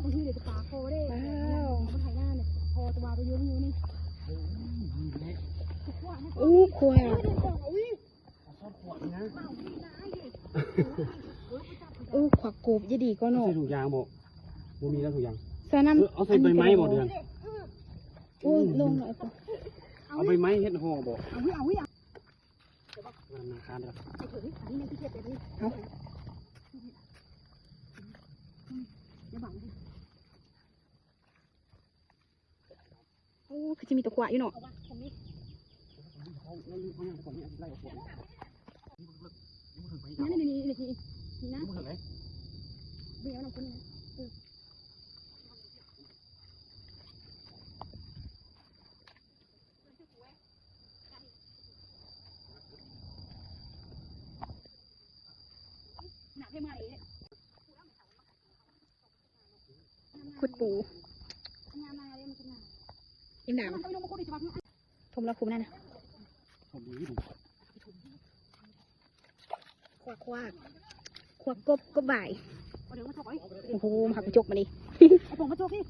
บางทีเดี๋ยวจะปาโคได้มันถ่ายหน้าเนี่ยพอจะมาไปยืมนี่อู้ขวาอู้ขวากบยี่ดีก็โน่ ใส่ถุงยางบอกบ่มีแล้วถุงยาง ใส่น้ำ เอาใส่ใบไม้บ่เดือน อู้ลงหน่อยปะ เอาใบไม้เฮ็ดห่อบ่ เอาธนาคารเด้อ ไอ้ถุงอันนี้ในที่เก็บแบบนี้อย่าบังดิ โอ้คือจะมีตัวขวาอยู่เนาะ เอาวะผมนี่ นี่นะเบี้ยวน้ำคนนี้หนักให้มาเลย ขุดปู งานมาเลยมันเป็นงาน ยิ้มหนาว มันไปลงมาคุยดีจัง ทมละคุมนั่นนะ ผมดีดู ขวากกบบ่าย เดี๋ยวมาถอย โอ้โหหักกระจกมาดิ ไอ้ผมมาโจกพี่